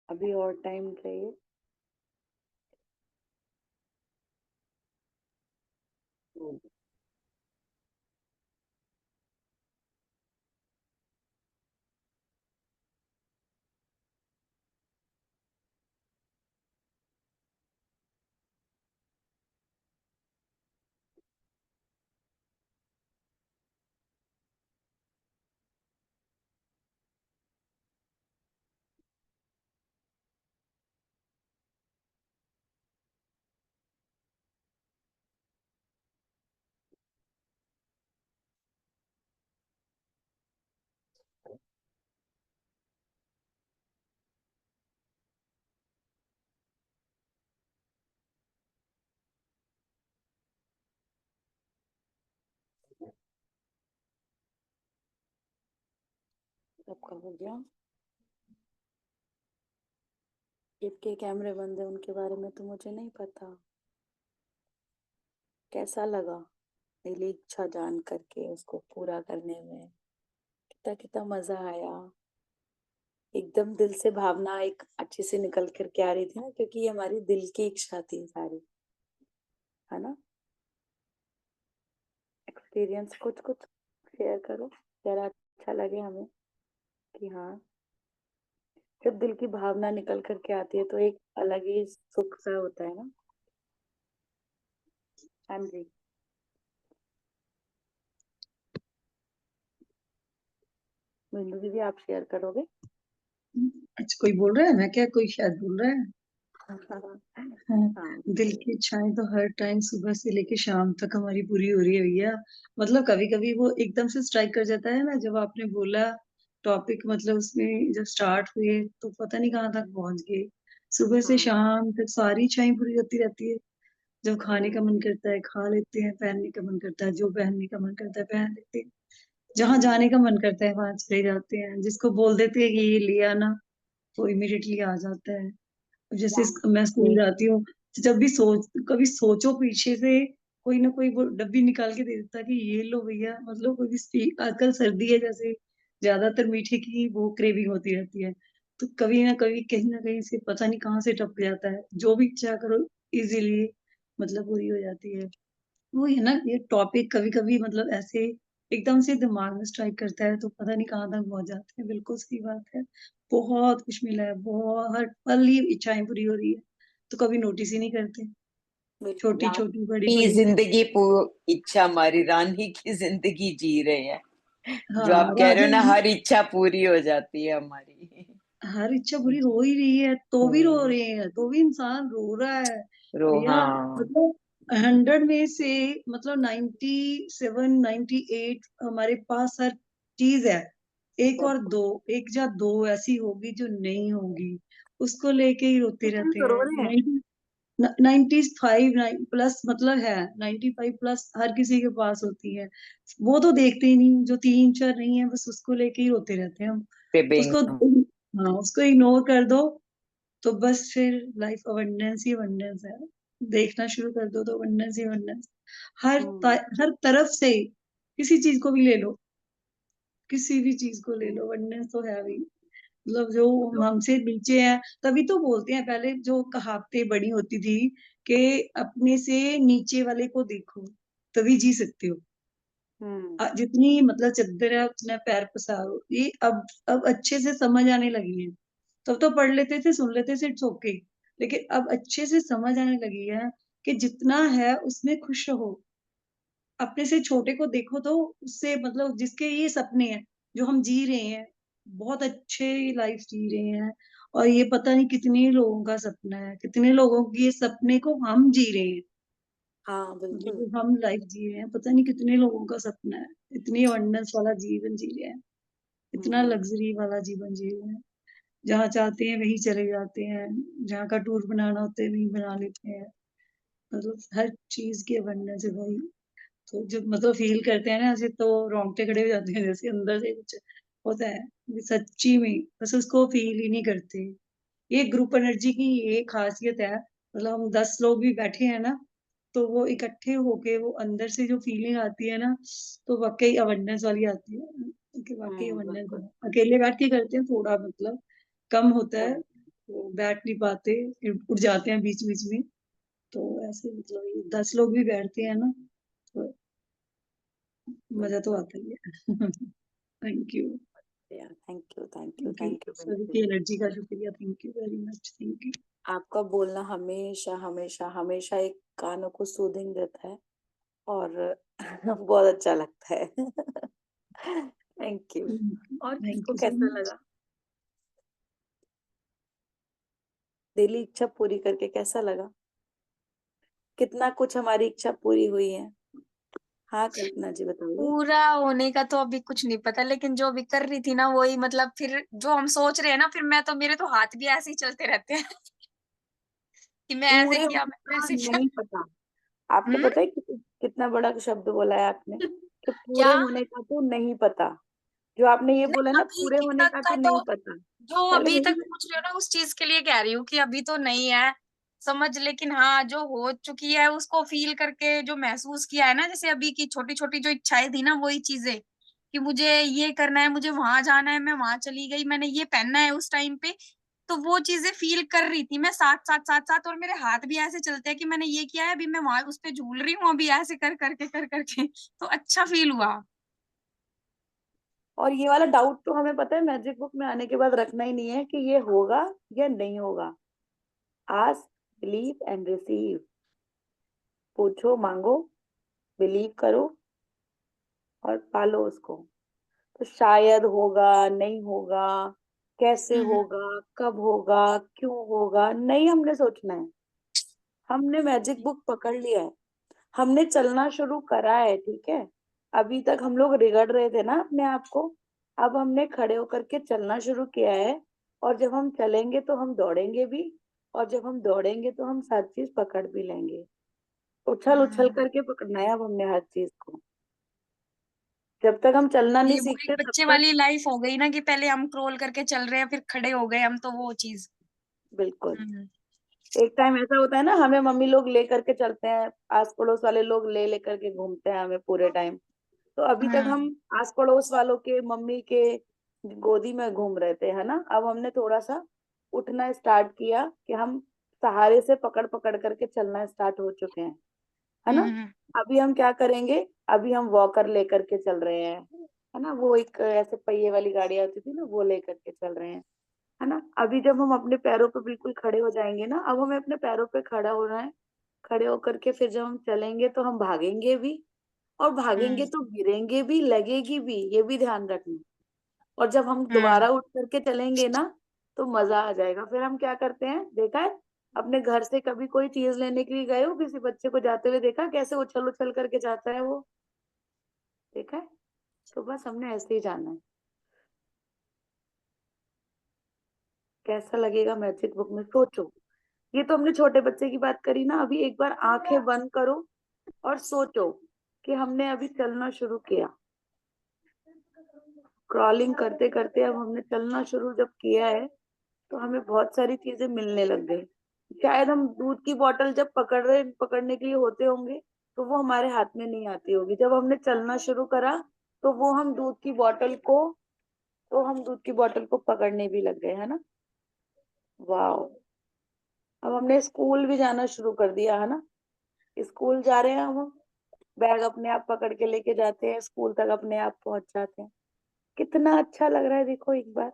अभी और टाइम चाहिए। सबका हो गया। किसके कैमरे बंद है उनके बारे में तो मुझे नहीं पता। कैसा लगा मेरी इच्छा जान करके उसको पूरा करने में? कितना कितना मजा आया। एकदम दिल से भावना एक अच्छे से निकल करके आ रही थी ना, क्योंकि ये हमारी दिल की इच्छा थी सारी, है ना। एक्सपीरियंस कुछ कुछ शेयर करो जरा, अच्छा लगे हमें कि हाँ, जब दिल की भावना निकल करके आती है तो एक अलग ही सुख सा होता है ना। हाँ जी। बिंदु दीदी आप शेयर करोगे? अच्छा, कोई बोल रहा है? मैं क्या, कोई शायद बोल रहा है। हाँ, हाँ दिल की इच्छाएं तो हर टाइम सुबह से लेके शाम तक हमारी पूरी हो रही है भैया। मतलब कभी कभी वो एकदम से स्ट्राइक कर जाता है ना, जब आपने बोला टॉपिक, मतलब उसमें जब स्टार्ट हुए तो पता नहीं कहाँ तक पहुंच गए। सुबह से हाँ। शाम तक सारी इच्छाएं पूरी होती रहती है। जब खाने का हम्म, मन करता है खा लेते हैं, पहनने का मन करता है जो पहनने का मन करता है पहन लेते हैं, जहाँ हम्म, जाने का मन करता है वहां चले जाते हैं, जिसको बोल देते हैं कि ये ले आना, वो इमिडिएटली आ जाता है। अब जैसे मैं स्कूल जाती हूँ, तो जब भी कभी सोचो पीछे से कोई ना कोई वो डब्बी निकाल के दे देता है कि ये लो भैया। मतलब कोई भी आजकल सर्दी है, जैसे ज्यादातर मीठे की वो क्रेविंग होती रहती है, तो कभी ना कहीं से पता नहीं कहाँ से टप जाता है, जो भी इच्छा करो इजीली मतलब पूरी हो जाती है। वो है ना, ये टॉपिक कभी कभी मतलब ऐसे एकदम से दिमाग में स्ट्राइक करता है तो पता नहीं कहाँ तक पहुंच जाते हैं। बिल्कुल सही बात है। बहुत कुछ मिला है, बहुत, हर पल ही इच्छाएं पूरी हो रही है, तो कभी नोटिस ही नहीं करते। बिल्कुल छोटी आज। छोटी बड़ी की बड़ी। जिंदगी इच्छा हमारी रानी की जिंदगी जी रहे हैं। जो हाँ, आप कह रहे राजा हो ना, जी। हर इच्छा पूरी हो जाती है हमारी। हर इच्छा पूरी हो ही रही है तो भी रो हम्म, रहे हैं, तो भी इंसान रो रहा है भैया। हाँ। मतलब 100 में से मतलब 97 98 हमारे पास हर चीज है। एक और बिल्कुल। दो, एक या दो ऐसी होगी जो नहीं होगी, उसको लेके ही रोते इसलिए रहते तो रो हैं। रहे हैं। 95 प्लस मतलब है, 95 प्लस हर किसी के पास होती है। वो तो देखते ही नहीं, जो तीन चार नहीं है बस उसको लेके ही रोते रहते हैं हम। पे उसको, हाँ, उसको इग्नोर कर दो तो बस फिर लाइफ अबंडेंस ही अबंडेंस है। देखना शुरू कर दो तो अबंडेंस ही अबंडेंस। हम्म, हर तरफ से किसी चीज को भी ले लो, किसी भी चीज को ले लो, अबंडेंस तो है भी। मतलब जो हमसे नीचे है, तभी तो बोलते हैं, पहले जो कहावतें बड़ी होती थी कि अपने से नीचे वाले को देखो तभी जी सकते हो। हम्म, जितनी मतलब चद्दर है उतना पैर पसारो, ये अब अच्छे से समझ आने लगी है। तब तो पढ़ लेते थे, सुन लेते थे, इट्स ओके। लेकिन अब अच्छे से समझ आने लगी है कि जितना है उसमें खुश रहो। अपने से छोटे को देखो तो उससे मतलब जिसके ये सपने हैं जो हम जी रहे हैं, बहुत अच्छे लाइफ जी रहे हैं, और ये पता नहीं कितने लोगों का सपना है, कितने लोगों के ये सपने को हम जी रहे हैं। हाँ बिल्कुल। जो हम लाइफ जी रहे हैं, पता नहीं कितने लोगों का सपना है। इतनी अबंडेंस वाला जीवन जी रहे हैं, इतना हम्म, लग्जरी वाला जीवन जी रहे हैं। जहाँ चाहते हैं वहीं चले जाते हैं, जहाँ का टूर बनाना होता है वहीं बना लेते हैं। मतलब हर चीज की अबंडेंस है भाई। तो जब मतलब फील करते हैं ना ऐसे, तो रोंगटे खड़े हो जाते हैं, जैसे अंदर से कुछ होता है कि सच्ची में, बस उसको फील ही नहीं करते। ये ग्रुप एनर्जी की ये खासियत है। मतलब हम 10 लोग भी बैठे हैं ना, तो वो इकट्ठे होके वो अंदर से जो फीलिंग आती है ना, तो वाकई अबंडेंस वाली आती है कि वाकई अबंडेंस है। बिल्कुल। अकेले बैठ के करते हैं थोड़ा मतलब कम होता है, हम्म, वो बैठ नहीं पाते, उठ जाते हैं बीच बीच में। तो ऐसे मतलब ये 10 लोग भी बैठते हैं ना, तो मजा तो आता ही है। Thank you. Thank you, thank you, thank you thank you सभी बिल्कुल। की एनर्जी का शुक्रिया। Thank you very much. Thank you. आपका बोलना हमेशा हमेशा हमेशा एक कानों को सूदिंग देता है और बहुत अच्छा लगता है। Thank you. और थैंक किसको यू सो कैसा मच। लगा? दिली इच्छा पूरी करके कैसा लगा? कितना कुछ हमारी इच्छा पूरी हुई है। हाँ कल्पना जी बताइए। पूरा होने का तो अभी कुछ नहीं पता, लेकिन जो अभी कर रही थी ना वही, मतलब फिर जो हम सोच रहे हैं ना, फिर मैं तो, मेरे तो हाथ भी ऐसे ही चलते रहते हैं कि मैं ऐसे पूरे किया, होने मैं का वैसे किया। नहीं पता। आपको हम्म। पता है कितना बड़ा शब्द बोला है आपने कि क्या? पूरे होने का तो नहीं पता। जो आपने ये बोला नहीं, ना, अभी पूरे होने तक का का तो तो, नहीं पता। जो पहले अभी तक मेरी पूछ रहे हो ना उस चीज के लिए कह रही हूँ कि अभी तो नहीं है समझ, लेकिन हाँ जो हो चुकी है उसको फील करके जो महसूस किया है ना, जैसे अभी की छोटी छोटी जो इच्छाएं थी ना, वही चीजें कि मुझे ये करना है, मुझे वहां जाना है, मैं वहां चली गई, मैंने ये पहनना है उस टाइम पे, तो वो चीजें फील कर रही थी मैं साथ साथ साथ साथ, और मेरे हाथ भी ऐसे चलते हैं कि मैंने ये किया है, अभी मैं वहां उस पे झूल रही हूँ, अभी ऐसे कर करके तो अच्छा फील हुआ। और ये वाला डाउट तो हमें पता है मैजिक बुक में आने के बाद रखना ही नहीं है कि ये होगा या नहीं होगा। Ask, believe and receive. पूछो, मांगो, बिलीव करो और पालो उसको। तो शायद होगा, नहीं होगा, कैसे हम्म। होगा, कब होगा, क्यों होगा, नहीं हमने सोचना है। हमने मैजिक बुक पकड़ लिया है, हमने चलना शुरू करा है, ठीक है। अभी तक हम लोग रिगड़ रहे थे ना अपने आप को, अब हमने खड़े होकर के चलना शुरू किया है। और जब हम चलेंगे तो हम दौड़ेंगे भी, और जब हम दौड़ेंगे तो हम हर चीज पकड़ भी लेंगे। उछल उछल हम्म। करके पकड़ना है अब हमने हर चीज को। जब तक हम चलना नहीं ये वो एक सीखते तब बच्चे तक। वाली लाइफ हो गई ना कि पहले हम क्रोल करके चल रहे हैं, फिर खड़े हो गए हम, तो वो चीज। बिल्कुल। हम्म। एक टाइम ऐसा होता है ना, हमें मम्मी लोग ले करके चलते हैं, आस पड़ोस वाले लोग ले लेकर के घूमते हैं हमें पूरे टाइम। तो अभी तक हम्म। हम आस पड़ोस वालों के मम्मी के गोदी में घूम रहे थे, है ना। अब हमने थोड़ा सा उठना स्टार्ट किया कि हम सहारे से पकड़ पकड़ करके चलना स्टार्ट हो चुके हैं, है ना। हम्म। अभी हम क्या करेंगे? अभी हम वॉकर लेकर के चल रहे हैं, है ना। वो एक ऐसे पहिए वाली गाड़ी आती थी ना, वो लेकर के चल रहे हैं, है ना। अभी जब हम अपने पैरों पे बिल्कुल खड़े हो जाएंगे ना, अब हमें अपने पैरों पे खड़ा होना है। खड़े होकर के फिर जब हम चलेंगे तो हम भागेंगे भी, और भागेंगे हम्म। तो गिरेंगे भी, लगेगी भी, ये भी ध्यान रखना। और जब हम हम्म। दोबारा उठ करके चलेंगे ना, तो मजा आ जाएगा। फिर हम क्या करते हैं, देखा है अपने घर से कभी कोई चीज लेने के लिए गए हो, किसी बच्चे को जाते हुए देखा कैसे उछल उछल करके जाता है वो? देखा है। तो बस हमने ऐसे ही जाना है। कैसा लगेगा मैजिक बुक में, सोचो। ये तो हमने छोटे बच्चे की बात करी ना, अभी एक बार आंखें बंद करो और सोचो कि हमने अभी चलना शुरू किया। क्रॉलिंग करते करते अब हमने चलना शुरू जब किया है, तो हमें बहुत सारी चीजें मिलने लग गई। शायद हम दूध की बोतल जब पकड़ने के लिए होते होंगे, तो वो हमारे हाथ में नहीं आती होगी। जब हमने चलना शुरू करा, तो वो हम दूध की बोतल को पकड़ने भी लग गए, है ना। वाह। अब हमने स्कूल भी जाना शुरू कर दिया, है ना। स्कूल जा रहे हैं हम, बैग अपने आप पकड़ के लेके जाते हैं, स्कूल तक अपने आप पहुंच जाते हैं। कितना अच्छा लग रहा है, देखो एक बार।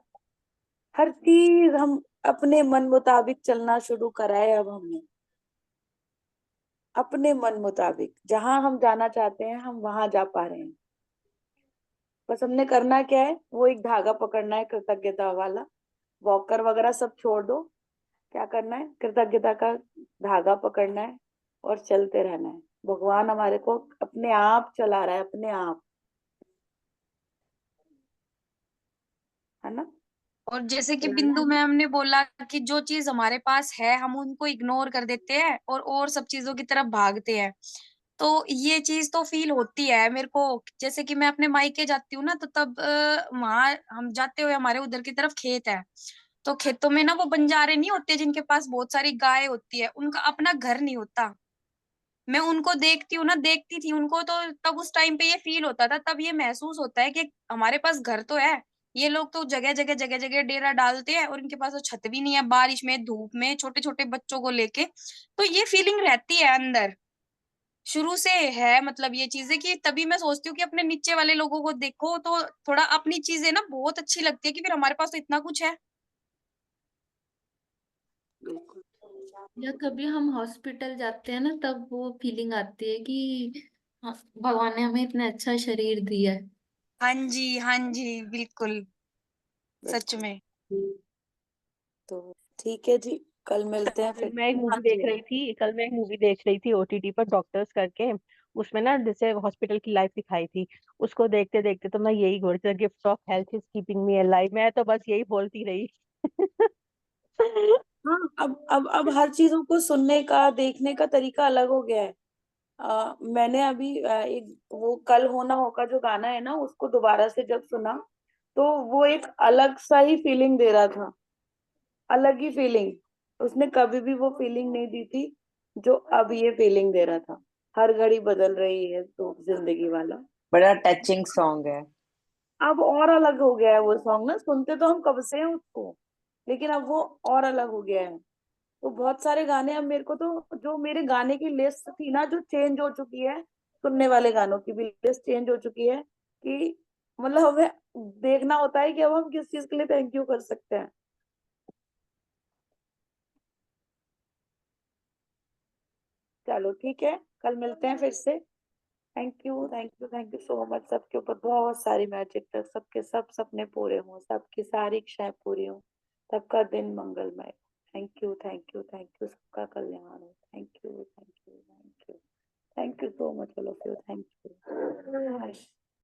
हर चीज हम अपने मन मुताबिक चलना शुरू करा है अब हमने। अपने मन मुताबिक जहां हम जाना चाहते हैं, हम वहां जा पा रहे हैं। बस हमने करना क्या है, वो एक धागा पकड़ना है कृतज्ञता वाला। वॉकर वगैरह सब छोड़ दो। क्या करना है, कृतज्ञता का धागा पकड़ना है और चलते रहना है। भगवान हमारे को अपने आप चला रहा है, अपने आप, है ना। और जैसे कि चलाना बिंदु है। मैम ने बोला कि जो चीज हमारे पास है हम उनको इग्नोर कर देते हैं और सब चीजों की तरफ भागते हैं, तो ये चीज तो फील होती है मेरे को। जैसे कि मैं अपने मायके जाती हूँ ना, तो तब वहां हम जाते हुए हमारे उधर की तरफ खेत है, तो खेतों में ना वो बंजारे नहीं होते जिनके पास बहुत सारी गाय होती है, उनका अपना घर नहीं होता। मैं उनको देखती हूँ ना, देखती थी उनको, तो तब उस टाइम पे ये फील होता था, तब ये महसूस होता है कि हमारे पास घर तो है, ये लोग तो जगह जगह जगह जगह डेरा डालते हैं और इनके पास तो छत भी नहीं है, बारिश में धूप में छोटे छोटे बच्चों को लेके। तो ये फीलिंग रहती है अंदर, शुरू से है मतलब ये चीजें, कि तभी मैं सोचती हूँ कि अपने नीचे वाले लोगों को देखो तो थोड़ा अपनी चीजें ना बहुत अच्छी लगती है कि फिर हमारे पास तो इतना कुछ है। बिल्कुल। या कभी हम हॉस्पिटल जाते हैं ना, तब वो फीलिंग आती है कि हाँ, भगवान ने हमें इतना अच्छा शरीर दिया है। हाँ जी बिल्कुल, सच में। तो ठीक है जी, कल मिलते हैं फिर। मैं एक हाँ मूवी जी। देख रही थी, कल मैं एक मूवी देख रही थी ओटीटी पर, डॉक्टर्स करके। उसमें ना जैसे हॉस्पिटल की लाइफ दिखाई थी। उसको देखते देखते तो मैं यही बोल रही थी, gift of health is keeping me alive. मैं तो बस यही बोलती रही। हाँ, अब हर चीजों को सुनने का देखने का तरीका अलग हो गया है। मैंने अभी एक वो कल होना होगा जो गाना है ना, उसको दोबारा से जब सुना तो वो एक अलग सा ही फीलिंग दे रहा था, अलग ही फीलिंग। उसने कभी भी वो फीलिंग नहीं दी थी जो अब ये फीलिंग दे रहा था। हर घड़ी बदल रही है तो जिंदगी वाला। बड़ा टचिंग सॉन्ग है। अब और अलग हो गया है वो सॉन्ग ना, सुनते तो हम कब से हैं उसको, लेकिन अब वो और अलग हो गया है। तो बहुत सारे गाने अब मेरे को तो, जो मेरे गाने की लिस्ट थी ना जो चेंज हो चुकी है, सुनने वाले गानों की भी लिस्ट चेंज हो चुकी है कि मतलब हमें देखना होता है कि अब हम किस चीज के लिए थैंक यू कर सकते हैं। चलो ठीक है, कल मिलते हैं फिर से। Thank you, thank you, thank you so much. सबके ऊपर बहुत सारी मैजिक तक, सबके सब सपने पूरे हों, सबकी सारी इच्छाएं पूरी हों, सबका दिन मंगलमय। Thank you, thank you, thank you, सबका कल्याण हो। Thank you, thank you, thank you, thank you so much all of you. Thank you.